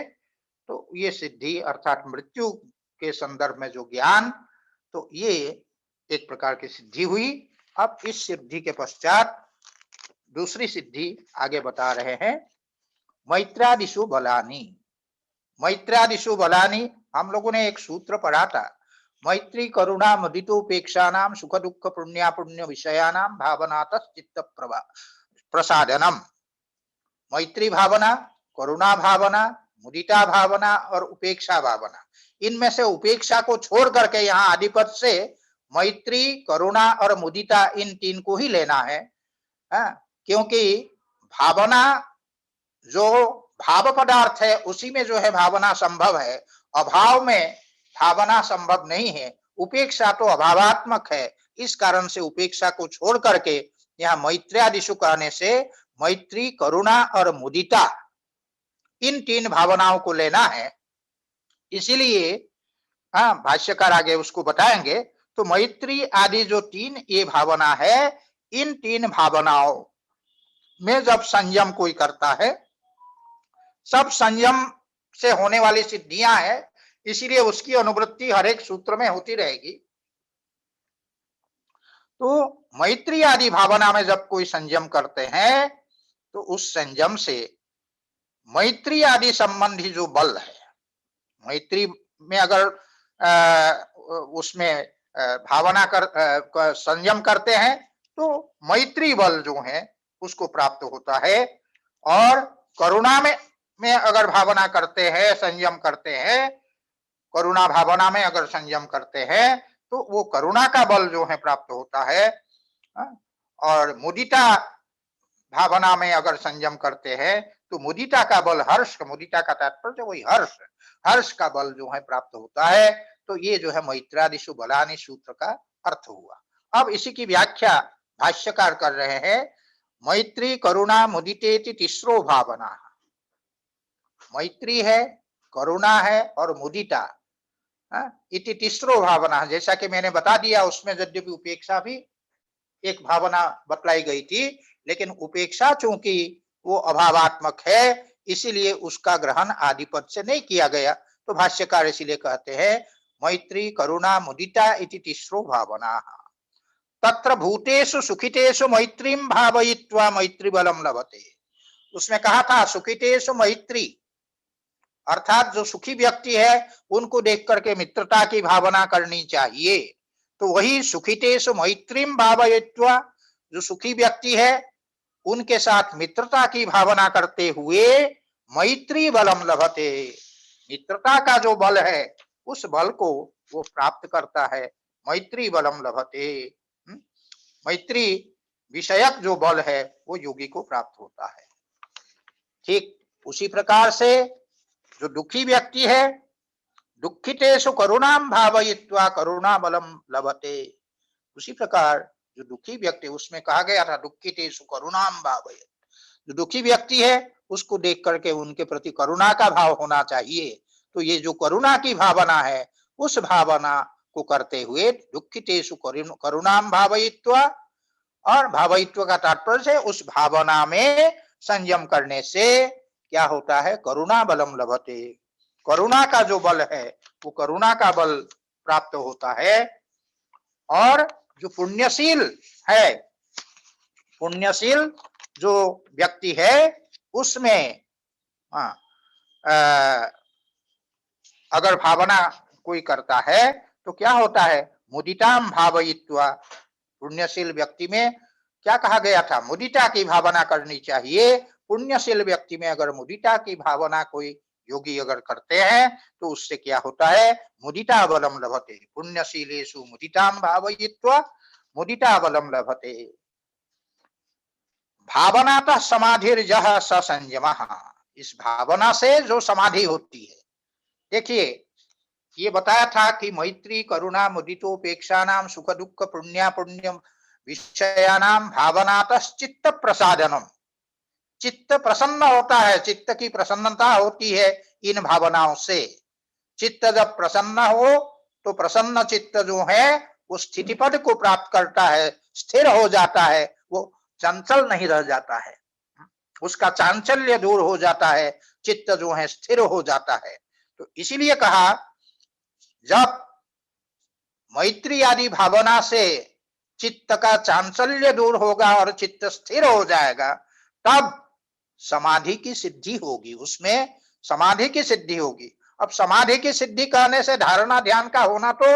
तो ये सिद्धि अर्थात मृत्यु के संदर्भ में जो ज्ञान, तो ये एक प्रकार की सिद्धि हुई। अब इस सिद्धि के पश्चात दूसरी सिद्धि आगे बता रहे हैं, मैत्रादिषु बलानि। मैत्रादिषु बलानि, हम लोगों ने एक सूत्र पढ़ा था, मैत्री करुणा मुदितोपेक्षा नाम सुख दुख पुण्या पुण्य विषयानाम भावनात चित्त प्रसादनम। मैत्री भावना, करुणा भावना, मुदिता भावना और उपेक्षा भावना, इनमें से उपेक्षा को छोड़ करके यहाँ आदिपद से मैत्री, करुणा और मुदिता, इन तीन को ही लेना है। क्योंकि भावना जो भाव पदार्थ है उसी में जो है भावना संभव है, अभाव में भावना संभव नहीं है। उपेक्षा तो अभावात्मक है, इस कारण से उपेक्षा को छोड़ करके यहाँ मैत्र्यादिषु कहने से मैत्री, करुणा और मुदिता, इन तीन भावनाओं को लेना है। इसीलिए भाष्यकार आगे उसको बताएंगे। तो मैत्री आदि जो तीन ये भावना है, इन तीन भावनाओं में जब संयम कोई करता है, सब संयम से होने वाली सिद्धियां है, इसीलिए उसकी अनुवृत्ति हर एक सूत्र में होती रहेगी। तो मैत्री आदि भावना में जब कोई संयम करते हैं, तो उस संयम से मैत्री आदि संबंधी जो बल है, मैत्री में अगर उसमें भावना कर संयम करते हैं तो मैत्री बल जो है उसको प्राप्त होता है। और करुणा में अगर भावना करते हैं, संयम करते हैं, करुणा भावना में अगर संयम करते हैं तो वो करुणा का बल जो है प्राप्त होता है। और मुदिता भावना में अगर संयम करते हैं तो मुदिता का बल, हर्ष, मुदिता का तात्पर्य वही हर्ष, हर्ष का बल जो है प्राप्त होता है। तो ये जो है मैत्रादिषु बलानि सूत्र का अर्थ हुआ। अब इसी की व्याख्या भाष्यकार कर रहे हैं, मैत्री, करुणा, मुदितेति तीसरो भावना। मैत्री है, करुणा है और मुदिता इति तीसरो भावना। जैसा कि मैंने बता दिया, उसमें यद्यपि उपेक्षा भी एक भावना बतलाई गई थी, लेकिन उपेक्षा चूंकि वो अभावात्मक है, इसीलिए उसका ग्रहण आदिपद से नहीं किया गया। तो भाष्यकार इसीलिए कहते हैं मैत्री, करुणा, मुदिता इति तीसरो भावना। तत्र भूतेषु सुखितेषु मैत्रीं भावयित्वा मैत्री बलम लभते। उसमें कहा था सुखितेषु मैत्री, अर्थात जो सुखी व्यक्ति है उनको देख करके मित्रता की भावना करनी चाहिए। तो वही सुखितेषु मैत्रीम भावयित्वा, जो सुखी व्यक्ति है उनके साथ मित्रता की भावना करते हुए मैत्री बलम लभते, मित्रता का जो बल है उस बल को वो प्राप्त करता है। मैत्री बलम लभते, मैत्री विषयक जो बल है वो योगी को प्राप्त होता है। ठीक उसी प्रकार से जो दुखी व्यक्ति है, दुखितेषु करुणाम भावयित्वा करुणा बलम लभते, उसी प्रकार जो दुखी व्यक्ति, उसमें कहा गया था दुखितेषु करुणाम भावयित्वा, जो दुखी व्यक्ति है उसको देख करके उनके प्रति करुणा का भाव होना चाहिए। तो ये जो करुणा की भावना है उस भावना को करते हुए दुखितेषु करुणाम भावयित्वा, और भावयित्व का तात्पर्य है उस भावना में संयम करने से क्या होता है, करुणा बलम लभते, करुणा का जो बल है वो करुणा का बल प्राप्त होता है। और जो पुण्यशील है, पुण्यशील जो व्यक्ति है उसमें अगर भावना कोई करता है तो क्या होता है, मुदिताम भावयित्वा, पुण्यशील व्यक्ति में क्या कहा गया था, मुदिता की भावना करनी चाहिए। पुण्यशील व्यक्ति में अगर मुदिता की भावना कोई योगी अगर करते हैं तो उससे क्या होता है, मुदिता बलम लभते, पुण्यशीलेषु मुदिताम भावयित्वा मुदिता बलम लभते। भावनातः समाधिर्जह स संयमः, इस भावना से जो समाधि होती है, देखिए ये बताया था कि मैत्री करुणा मुदितोपेक्षा नाम सुख दुख पुण्या पुण्यम विषयानाम भावनातः चित्त प्रसादनम, चित्त प्रसन्न होता है, चित्त की प्रसन्नता होती है इन भावनाओं से। चित्त जब प्रसन्न हो तो प्रसन्न चित्त जो है वो स्थिति पद को प्राप्त करता है, स्थिर हो जाता है, वो चंचल नहीं रह जाता है, उसका चांचल्य दूर हो जाता है, चित्त जो है स्थिर हो जाता है। तो इसीलिए कहा जब मैत्री आदि भावना से चित्त का चांचल्य दूर होगा और चित्त स्थिर हो जाएगा तब समाधि की सिद्धि होगी, उसमें समाधि की सिद्धि होगी। अब समाधि की सिद्धि कहने से धारणा ध्यान का होना तो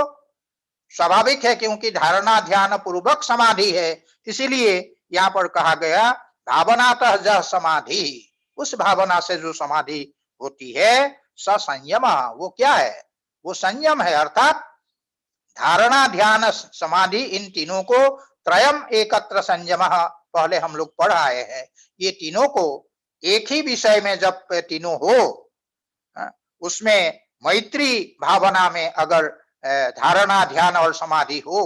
स्वाभाविक है, क्योंकि धारणा ध्यान पूर्वक समाधि है, इसीलिए यहाँ पर कहा गया भावनातः जह समाधि, उस भावना से जो समाधि होती है स संयम, वो क्या है, वो संयम है। अर्थात धारणा ध्यान समाधि इन तीनों को त्रयम एकत्र संयम, पहले हम लोग पढ़ आए हैं, ये तीनों को एक ही विषय में जब तीनों हो, उसमें मैत्री भावना में अगर धारणा ध्यान और समाधि हो,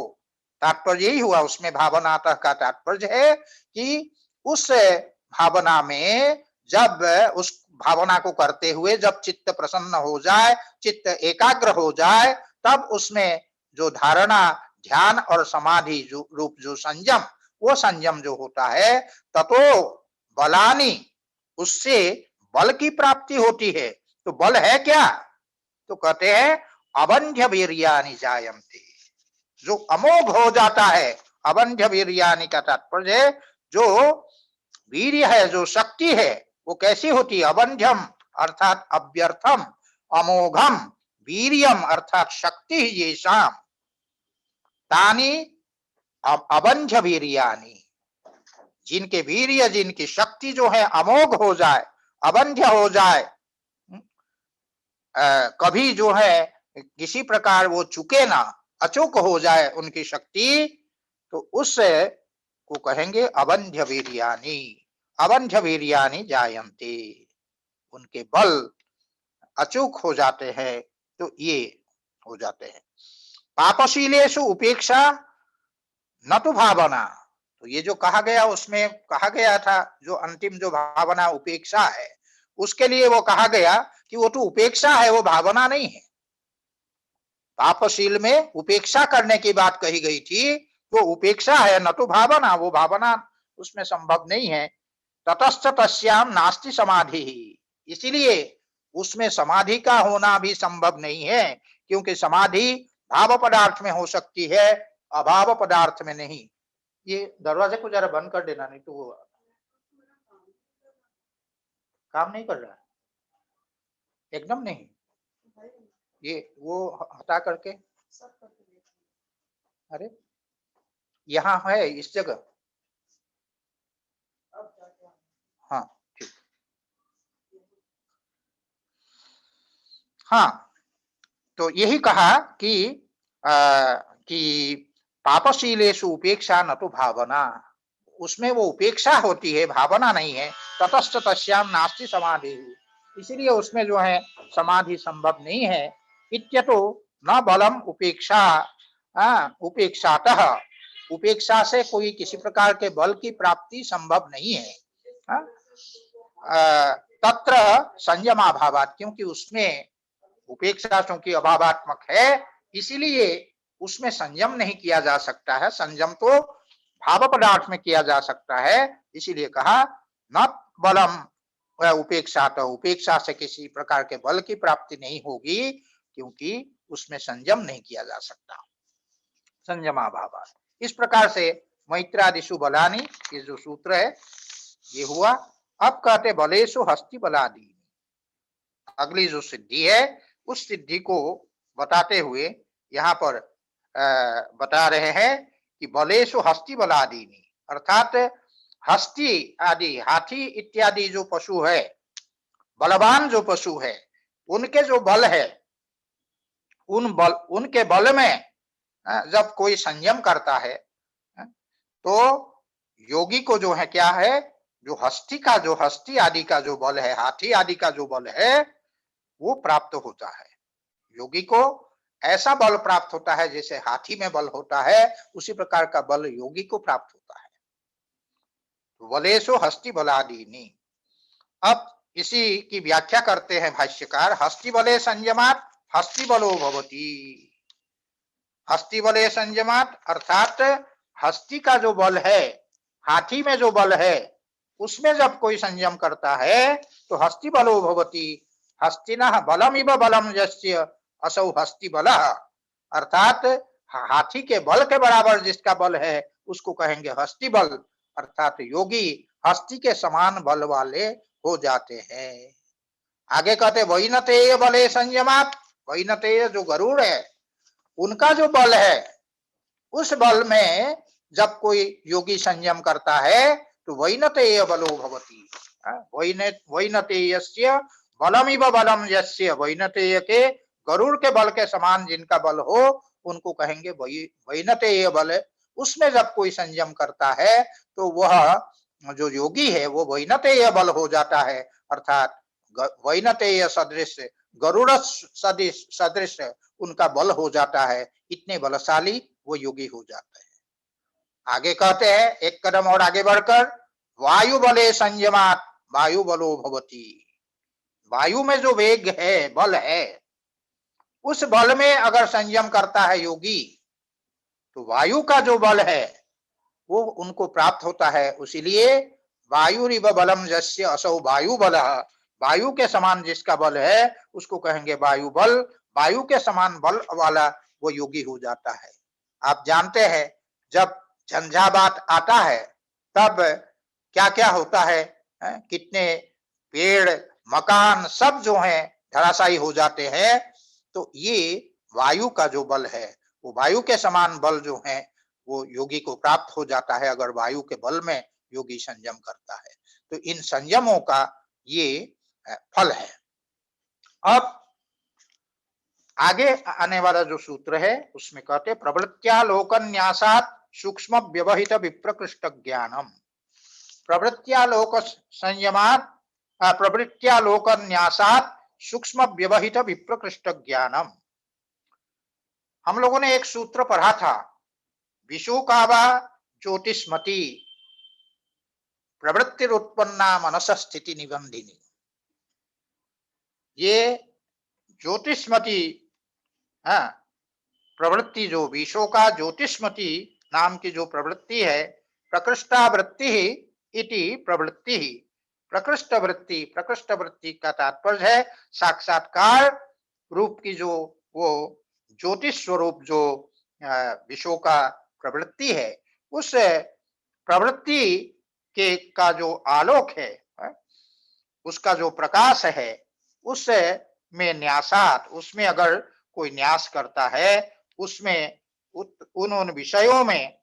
तात्पर्य यही हुआ, उसमें भावनातः का तात्पर्य है कि उस भावना में जब उस भावना को करते हुए जब चित्त प्रसन्न हो जाए, चित्त एकाग्र हो जाए, तब उसमें जो धारणा ध्यान और समाधि जो रूप जो संयम, वो संयम जो होता है ततो बलानी, उससे बल की प्राप्ति होती है। तो बल है क्या, तो कहते हैं अबंध्य वीर्यानि जायन्ते, जो अमोघ हो जाता है। अबंध्य वीर्यानि का तात्पर्य है जो वीर्य है, जो शक्ति है वो कैसी होती है, अबंध्यम अर्थात अव्यर्थम, अमोघम वीर्यम अर्थात शक्ति ये शाम, तानी अबंध्य वीर्यानि, जिनके वीर्य जिनकी शक्ति जो है अमोघ हो जाए, अबंध्य हो जाए, कभी जो है किसी प्रकार वो चुके ना, अचूक हो जाए उनकी शक्ति, तो उस को कहेंगे अबंध्य वीर्यानि, अबंध्य वीर्यानि जायन्ते, उनके बल अचूक हो जाते हैं, तो ये हो जाते हैं। पापशीलेषु उपेक्षा न तो भावना, तो ये जो कहा गया उसमें कहा गया था जो अंतिम जो भावना उपेक्षा है, उसके लिए वो कहा गया कि वो तो उपेक्षा है, वो भावना नहीं है। पापशील में उपेक्षा करने की बात कही गई थी, वो उपेक्षा है न तो भावना, वो भावना उसमें संभव नहीं है। ततश्च तस्याम नास्ति समाधि, इसीलिए उसमें समाधि का होना भी संभव नहीं है, क्योंकि समाधि भाव पदार्थ में हो सकती है, अभाव पदार्थ में नहीं। ये दरवाजे को जरा बंद कर देना, नहीं तो वो काम नहीं कर रहा है, एकदम नहीं। ये वो हटा करके, अरे यहाँ है इस जगह, हाँ ठीक, हाँ। तो यही कहा कि पापशीलेषु उपेक्षा न तो भावना, उसमें वो उपेक्षा होती है, भावना नहीं है। ततश्च तस्याम नास्ति समाधि, इसीलिए उसमें जो है समाधि संभव नहीं है। इत्यतो न बलम उपेक्षा, उपेक्षातः, उपेक्षा से कोई किसी प्रकार के बल की प्राप्ति संभव नहीं है। तत्र संयमाभावात्, क्योंकि उसमें उपेक्षा चूंकि अभावात्मक है, इसीलिए उसमें संयम नहीं किया जा सकता है। संयम तो भाव पदार्थ में किया जा सकता है, इसीलिए कहा न बलम उपेक्षा, तो उपेक्षा से किसी प्रकार के बल की प्राप्ति नहीं होगी, क्योंकि उसमें संयम नहीं किया जा सकता, संयमाभावात्। इस प्रकार से मैत्रादिषु बलानि, ये जो सूत्र है ये हुआ। अब कहते बलेषु हस्ति बलादि, अगली जो सिद्धि है उस सिद्धि को बताते हुए यहाँ पर बता रहे हैं कि बलेषु हस्ति बलादीनि, अर्थात हस्ती आदि, हाथी इत्यादि जो पशु है, बलवान जो पशु है, उनके जो बल है, उनके बल में जब कोई संयम करता है तो योगी को जो है क्या है, जो हस्ती आदि का जो बल है, हाथी आदि का जो बल है, वो प्राप्त होता है। योगी को ऐसा बल प्राप्त होता है जैसे हाथी में बल होता है, उसी प्रकार का बल योगी को प्राप्त होता है। बलेषु हस्ति बलादीनि। अब इसी की व्याख्या करते हैं भाष्यकार, हस्ति बले संयमात् हस्ति बलो भवति। हस्ति बले संयमात् अर्थात हस्ती का जो बल है, हाथी में जो बल है, उसमें जब कोई संयम करता है तो हस्ति बलो भवति। हस्तिनः बलमिव बलम यस्य असौ हस्ति बलः, अर्थात हाथी के बल के बराबर जिसका बल है उसको कहेंगे हस्ति बल, अर्थात योगी हस्ती के समान बल वाले हो जाते हैं। आगे कहते वैनतेय बले संयमात्, वैनतेय जो गरुड़ है उनका जो बल है, उस बल में जब कोई योगी संयम करता है तो वैनतेय बलो भवति। वैनतेयस्य बलमिव बलम यस्य, वैनतेय के गरुड़ के बल के समान जिनका बल हो उनको कहेंगे वैनतेय बल। उसमें जब कोई संयम करता है तो वह जो योगी है वो वैनतेय बल हो जाता है, अर्थात वैनतेय सदृश, गरुड़ सदृश उनका बल हो जाता है, इतने बलशाली वो योगी हो जाता है। आगे कहते हैं एक कदम और आगे बढ़कर, वायु बले संयमात् वायु बलो भवति। वायु में जो वेग है, बल है, उस बल में अगर संयम करता है योगी तो वायु का जो बल है वो उनको प्राप्त होता है। इसीलिए वायुरिव बलम यस्य असौ वायु बलः, वायु के समान जिसका बल है उसको कहेंगे वायु बल। वायु के समान बल वाला वो योगी हो जाता है। आप जानते हैं जब झंझावात आता है तब क्या क्या होता है, कितने पेड़ मकान सब जो हैं धराशायी हो जाते हैं। तो ये वायु का जो बल है, वो वायु के समान बल जो है वो योगी को प्राप्त हो जाता है अगर वायु के बल में योगी संयम करता है। तो इन संयमों का ये फल है। अब आगे आने वाला जो सूत्र है उसमें कहते प्रवृत्त्यालोकन्यासात् सूक्ष्म व्यवहित विप्रकृष्ट ज्ञानम। प्रवृत्त्यालोक संयमात्, प्रवृत्त्यालोकन्यासात् सूक्ष्म व्यवहित विप्रकृष्ट ज्ञानम। हम लोगों ने एक सूत्र पढ़ा था, विशोकावा ज्योतिष्मति प्रवृत्तिरुत्पन्ना मनस स्थिति निबंधिनी। ये ज्योतिष्मति प्रवृत्ति, जो विशोका ज्योतिष्मति नाम की जो प्रवृत्ति है, प्रकृष्टा वृत्ति इति प्रवृत्ति। प्रकृष्ट वृत्ति, प्रकृष्ट वृत्ति का तात्पर्य है साक्षात्कार रूप की जो वो ज्योतिष स्वरूप जो विशोका प्रवृत्ति है, उस प्रवृत्ति के का जो आलोक है, उसका जो प्रकाश है उस में न्यासात, उसमें अगर कोई न्यास करता है, उसमें उन विषयों में,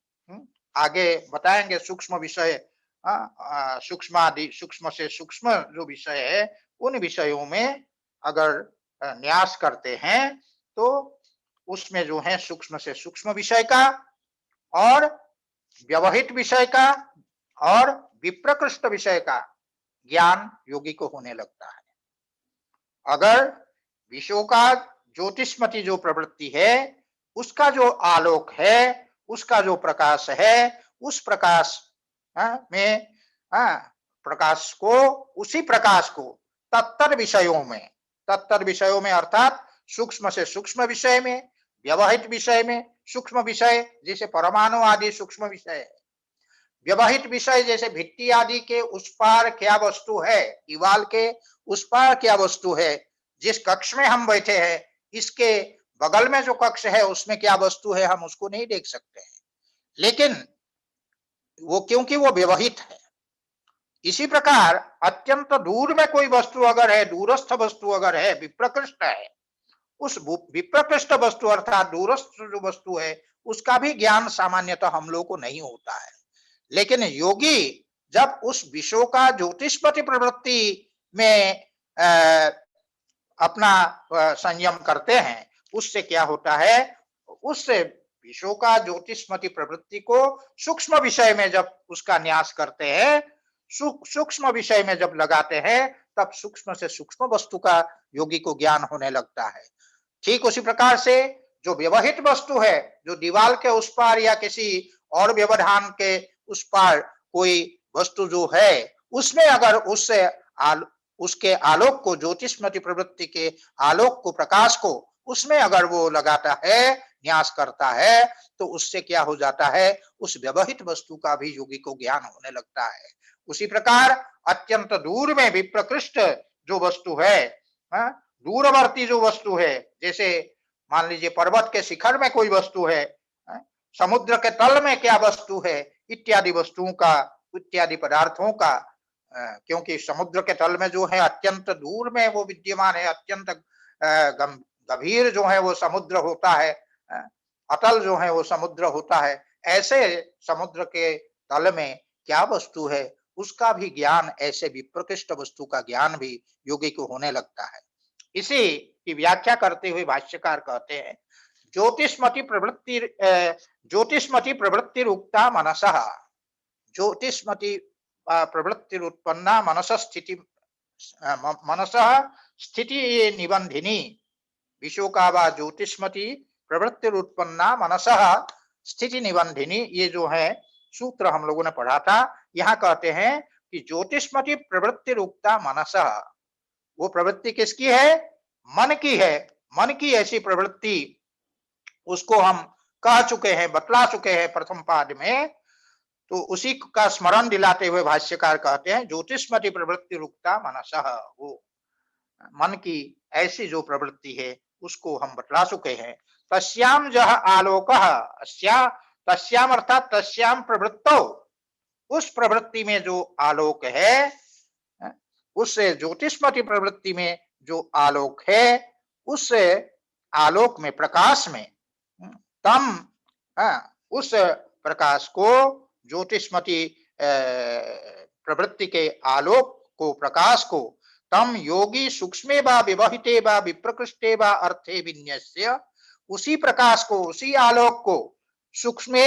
आगे बताएंगे सूक्ष्म विषय, सूक्ष्म आदि, सूक्ष्म से सूक्ष्म जो विषय है उन विषयों में अगर न्यास करते हैं तो उसमें जो है सूक्ष्म से सूक्ष्म विषय का और व्यवहित विषय का और विप्रकृष्ट विषय का ज्ञान योगी को होने लगता है। अगर विषयों का ज्योतिषमती जो प्रवृत्ति है उसका जो आलोक है, उसका जो प्रकाश है, उस प्रकाश में प्रकाश को, उसी प्रकाश को तत्तर विषयों में अर्थात सूक्ष्म से सूक्ष्म विषय में, व्यवहित विषय में, सूक्ष्म विषय जैसे परमाणु आदि सूक्ष्म विषय है, व्यवहित विषय जैसे भित्ति आदि के उस पार क्या वस्तु है, दीवाल के उस पार क्या वस्तु है, जिस कक्ष में हम बैठे हैं इसके बगल में जो कक्ष है उसमें क्या वस्तु है हम उसको नहीं देख सकते हैं, लेकिन वो क्योंकि वो व्यवहित है। इसी प्रकार अत्यंत दूर में कोई वस्तु अगर है, दूरस्थ वस्तु अगर है, विप्रकृष्ट है, उस विप्रकृष्ट वस्तु अर्थात दूरस्थ जो वस्तु है उसका भी ज्ञान सामान्यतः हम लोग को नहीं होता है। लेकिन योगी जब उस विषयों का ज्योतिषपति प्रवृत्ति में अपना संयम करते हैं, उससे क्या होता है, उससे विषयों का ज्योतिषमती प्रवृत्ति को सूक्ष्म विषय में जब उसका न्यास करते हैं, सूक्ष्म विषय में जब लगाते हैं, तब सूक्ष्म से सूक्ष्म वस्तु का योगी को ज्ञान होने लगता है। ठीक उसी प्रकार से जो व्यवहित वस्तु है, जो दीवाल के उस पार या किसी और व्यवधान के उस पार कोई वस्तु जो है, उसमें अगर उसके आलोक को, ज्योतिषमती प्रवृत्ति के आलोक को, प्रकाश को उसमें अगर वो लगाता है, न्यास करता है, तो उससे क्या हो जाता है, उस व्यवहित वस्तु का भी योगी को ज्ञान होने लगता है। उसी प्रकार अत्यंत दूर में विप्रकृष्ट जो वस्तु है, दूरवर्ती जो वस्तु है, जैसे मान लीजिए पर्वत के शिखर में कोई वस्तु है, समुद्र के तल में क्या वस्तु है, इत्यादि वस्तुओं का, इत्यादि पदार्थों का, क्योंकि समुद्र के तल में जो है अत्यंत दूर में वो विद्यमान है, अत्यंत गंभीर जो है वो समुद्र होता है, अतल जो है वो समुद्र होता है। ऐसे समुद्र के तल में क्या वस्तु है उसका भी ज्ञान, ऐसे विप्रकृष्ट वस्तु का ज्ञान भी योगी को होने लगता है। इसी की व्याख्या करते हुए भाष्यकार कहते हैं, ज्योतिषमती प्रवृत्तिरुक्ता मनसः, ज्योतिषमती प्रवृत्तिरुत्पन्ना मनसः स्थिति निबंधिनी, विषयों का व ज्योतिषमती प्रवृत्तिरुत्पन्ना मनसः स्थिति निबंधिनी, ये जो है सूत्र हम लोगों ने पढ़ा था। यहाँ कहते हैं कि ज्योतिषमती प्रवृत्तिरुक्ता मनसः, वो प्रवृत्ति किसकी है, मन की है। मन की ऐसी प्रवृत्ति, उसको हम कह चुके हैं, बतला चुके हैं प्रथम पाद में, तो उसी का स्मरण दिलाते हुए भाष्यकार कहते हैं ज्योतिषमती प्रवृत्ति रुक्ता मनसः, वो मन की ऐसी जो प्रवृत्ति है उसको हम बतला चुके हैं। तस्याम जह आलोकः, तस्याम अर्थात तस्याम प्रवृत्तौ, उस प्रवृत्ति में जो आलोक है, उस ज्योतिषमती प्रवृत्ति में जो आलोक है, उस आलोक में, प्रकाश में, तम, उस प्रकाश को, ज्योतिषमती प्रवृत्ति के आलोक को, प्रकाश को, तम योगी सूक्ष्मे वा विवहिते वा विप्रकृष्टे वा अर्थे विन्यस्य, उसी प्रकाश को, उसी आलोक को सूक्ष्मे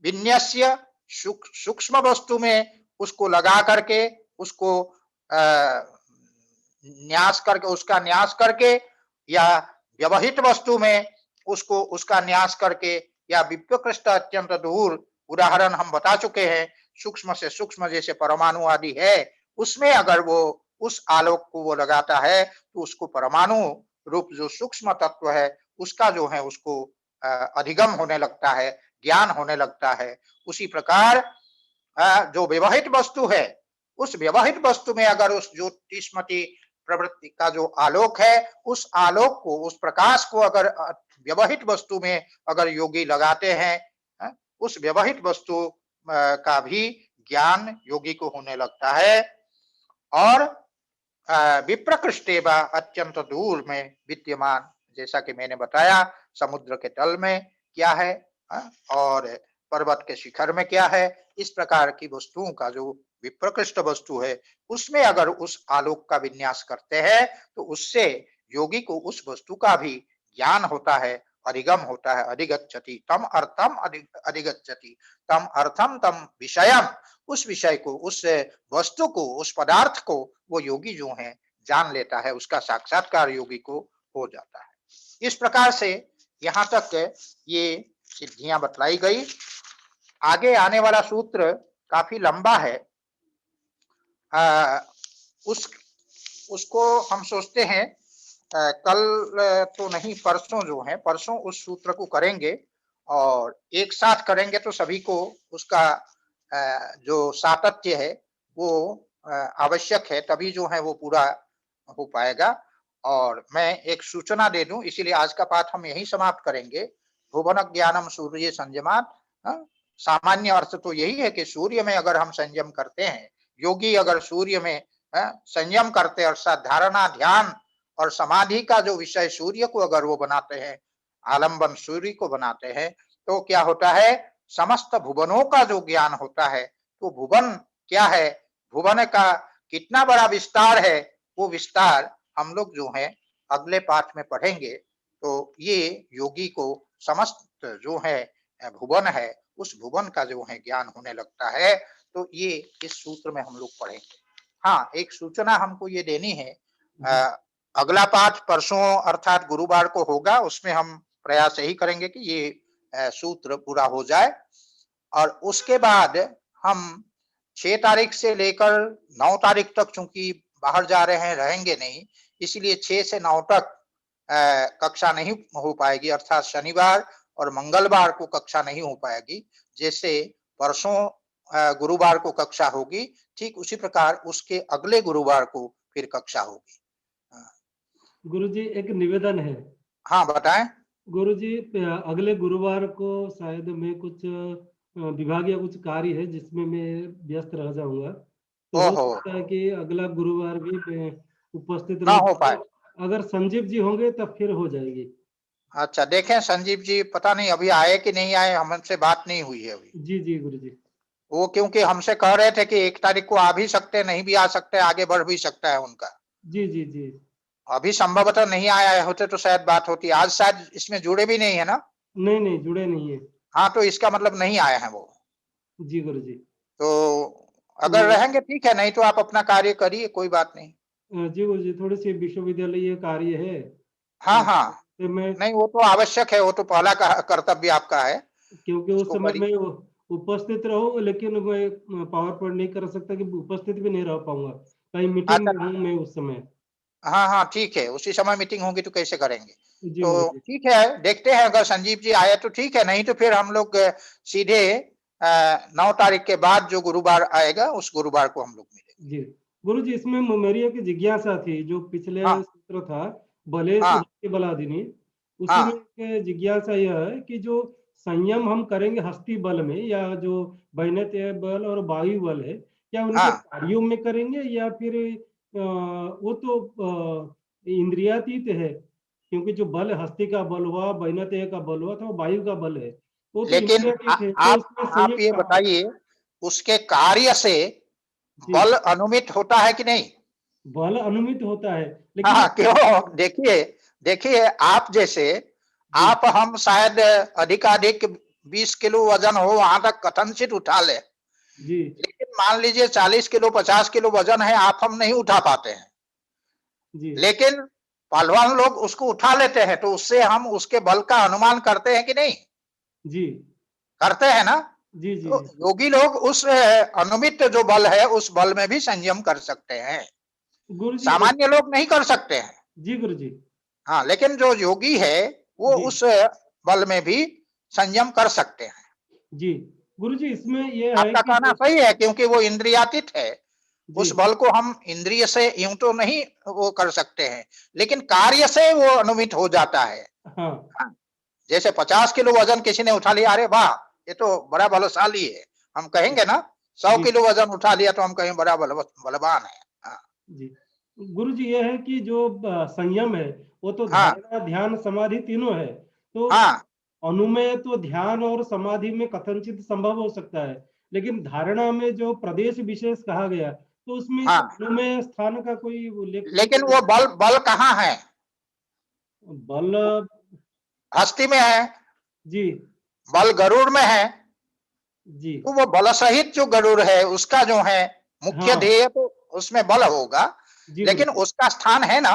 विन्यस्य, सूक्ष्म वस्तु में उसको लगा करके, उसको न्यास करके, उसका न्यास करके, या व्यवहित वस्तु में उसको, उसका न्यास करके, या विप्रकृष्ट अत्यंत दूर, उदाहरण हम बता चुके हैं, सूक्ष्म से सूक्ष्म जैसे परमाणु आदि है, उसमें अगर वो उस आलोक को वो लगाता है तो उसको परमाणु रूप जो सूक्ष्म तत्व है उसका जो है उसको अधिगम होने लगता है, ज्ञान होने लगता है। उसी प्रकार जो व्यवहित वस्तु है, उस व्यवहित वस्तु में अगर उस ज्योतिषमती प्रवृत्ति का जो आलोक है, उस आलोक को, उस प्रकाश को अगर व्यवहित वस्तु में अगर योगी लगाते हैं, उस व्यवहित वस्तु का भी ज्ञान योगी को होने लगता है। और विप्रकृष्टे व अत्यंत दूर में विद्यमान, जैसा कि मैंने बताया समुद्र के तल में क्या है, और पर्वत के शिखर में क्या है, इस प्रकार की वस्तुओं का जो विप्रकृष्ट वस्तु है उसमें अगर उस आलोक का विन्यास करते हैं तो उससे योगी को उस वस्तु का भी ज्ञान होता है, अधिगम होता है। अधिगच्छति तम अर्थम अधिगच्छति, तम अर्थम तम विषयम, उस विषय को, उस वस्तु को, उस पदार्थ को वो योगी जो है जान लेता है, उसका साक्षात्कार योगी को हो जाता है। इस प्रकार से यहाँ तक ये सिद्धियां बतलाई गई। आगे आने वाला सूत्र काफी लंबा है, उसको हम सोचते हैं कल तो नहीं, परसों जो है, परसों उस सूत्र को करेंगे और एक साथ करेंगे तो सभी को उसका जो सातत्य है वो आवश्यक है, तभी जो है वो पूरा हो पाएगा। और मैं एक सूचना दे दूं, इसीलिए आज का पाठ हम यही समाप्त करेंगे। भुवन ज्ञानम सूर्य संयमात, सामान्य अर्थ तो यही है कि सूर्य में अगर हम संयम करते हैं, योगी अगर सूर्य में संयम करते अर्थात धारणा, ध्यान और समाधि का जो विषय सूर्य को अगर वो बनाते हैं, आलंबन सूर्य को बनाते हैं, तो क्या होता है, समस्त भुवनों का जो ज्ञान होता है, तो भुवन क्या है, भुवन का कितना बड़ा विस्तार है, वो विस्तार हम लोग जो है अगले पाठ में पढ़ेंगे। तो ये योगी को समस्त जो है भुवन है, उस भुवन का जो है ज्ञान होने लगता है। तो ये इस सूत्र में हम लोग पढ़ेंगे। हाँ, एक सूचना हमको ये देनी है, अगला पाठ परसों अर्थात गुरुवार को होगा, उसमें हम प्रयास यही करेंगे कि ये सूत्र पूरा हो जाए। और उसके बाद हम 6 तारीख से लेकर 9 तारीख तक, चूंकि बाहर जा रहे हैं, रहेंगे नहीं, इसलिए 6 से 9 तक कक्षा नहीं हो पाएगी, अर्थात शनिवार और मंगलवार को कक्षा नहीं हो पाएगी। जैसे परसों गुरुवार को कक्षा होगी, ठीक उसी प्रकार उसके अगले गुरुवार को फिर कक्षा होगी। गुरुजी एक निवेदन है। हाँ बताएं। गुरुजी अगले गुरुवार को शायद मैं कुछ विभागीय कुछ कार्य है जिसमें मैं व्यस्त रह जाऊंगा, तो हो ओहो, सकता है कि अगला गुरुवार भी मैं उपस्थित ना रहूं। हो पाए। अगर संजीव जी होंगे तब फिर हो जाएगी। अच्छा, देखें संजीव जी, पता नहीं अभी आए कि नहीं आए, हमसे बात नहीं हुई है अभी। जी जी गुरुजी। वो क्योंकि हमसे कह रहे थे कि 1 तारीख को आ भी सकते, नहीं भी आ सकते, आगे बढ़ भी सकता है उनका। जी जी जी। अभी संभवतः नहीं आए होते तो शायद बात होती। आज शायद इसमें जुड़े भी नहीं है ना? नहीं नहीं, जुड़े नहीं है। हाँ, तो इसका मतलब नहीं आए हैं वो। जी गुरुजी। तो अगर तो रहेंगे ठीक है, नहीं तो आप अपना कार्य करिए, कोई बात नहीं। जी गुरुजी, थोड़ी सी विश्वविद्यालय कार्य है, हाँ हाँ, तो मैं, नहीं वो तो आवश्यक है, वो तो पहला कर्तव्य आपका है, क्योंकि उस उसको समय करिए। मैं उपस्थित रहूं, लेकिन मैं पावर पॉइंट नहीं कर सकता कि उपस्थित भी नहीं रह पाऊंगा, कहीं मीटिंग अच्छा, में हूं मैं उस समय। हाँ हाँ ठीक है, उसी समय मीटिंग होगी तो कैसे करेंगे। जी तो गुरुजी। ठीक है, देखते हैं, अगर संजीव जी आए तो ठीक है, नहीं तो फिर हम लोग सीधे 9 तारीख के बाद जो गुरुवार आएगा उस गुरुवार को हम लोग मिलेंगे। जी गुरुजी, इसमें मेरी एक जिज्ञासा थी, जो पिछले हाँ सूत्र था बले हाँ हस्ती बलादिनी, उसी में हाँ एक जिज्ञासा यह है कि जो संयम हम करेंगे हस्ती बल में, या जो वैनतेय बल और वायु बल है, क्या उनके हाँ, कार्यों में करेंगे, या फिर वो तो इंद्रियातीत है, क्योंकि जो बल हस्ती का बल हुआ, वैनतेय का बल हुआ, तो वायु का बल है, वो तो लेकिन इंद्रियातीत है, तो उसमें आप संयम ये कहाँ है? बताइए, उसके कार्य से जी, बल अनुमित होता है कि नहीं? बल अनुमित होता है, हाँ लेकिन हाँ, क्यों, देखिए देखिए, आप जैसे, जी आप हम शायद अधिकाधिक 20 किलो वजन हो वहां तक कथनचित उठा ले, जी लेकिन मान लीजिए 40 किलो 50 किलो वजन है, आप हम नहीं उठा पाते हैं, जी लेकिन पहलवान लोग उसको उठा लेते हैं, तो उससे हम उसके बल का अनुमान करते हैं कि नहीं? जी करते हैं ना? जी जी तो योगी लोग उस अनुमित जो बल है उस बल में भी संयम कर सकते हैं, गुरु जी एक, सामान्य लोग नहीं कर सकते हैं। जी गुरु जी। हाँ, लेकिन जो योगी है वो जी उस बल में भी संयम कर सकते हैं। जी गुरु जी, इसमें ये है आपका कि कहना जो, सही है, क्योंकि वो इंद्रियातीत है, जी उस बल को हम इंद्रिय से यूं तो नहीं वो कर सकते हैं, लेकिन कार्य से वो अनुमित हो जाता है। हाँ हाँ, जैसे 50 किलो वजन किसी ने उठा लिया, अरे वाह ये तो बड़ा बलशाली है, हम कहेंगे ना। 100 जी किलो वजन उठा लिया तो हम कहें बड़ा बलवान है। हाँ जी। गुरु जी ये है कि जो संयम है वो तो हाँ धारणा, ध्यान, समाधि तीनों है। तो हाँ अनुमेय तो ध्यान और समाधि में कथनचित संभव हो सकता है, लेकिन धारणा में जो प्रदेश विशेष कहा गया तो उसमें हाँ, अनुमेय स्थान का कोई उल्लेख लेकिन वो बल बल कहाँ है? बल। हस्ती में है, जी बल गरुड़ में है। जी तो वो बल सहित जो गरुड़ है उसका जो है मुख्य हाँ ध्येय तो उसमें बल होगा, जी गुरु लेकिन जी। उसका स्थान है ना,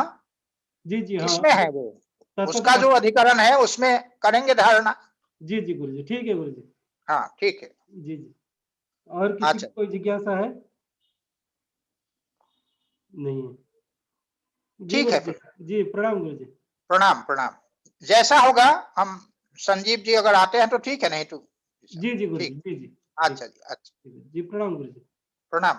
जी जी हाँ किसमें है वो? तटस्थ उसका जो अवस्था। अधिकरण है उसमें करेंगे धारणा। जी जी गुरु जी, ठीक है गुरु जी। हाँ ठीक है। जी जी। और किसी अच्छा, की कोई जिज्ञासा है? नहीं है। जी ठीक गुरु है जी। फिर। जी प्रणाम गुरु जी। प्रणाम प्रणाम। जैसा होगा हम, संजीव जी अगर आते हैं तो ठीक है, नहीं तो जी जी गुरु जी, ठीक। जी जी। ठीक अच्छा जी, अच्छा। ठीक है। जी प्रणाम गुरु जी। प्रणाम।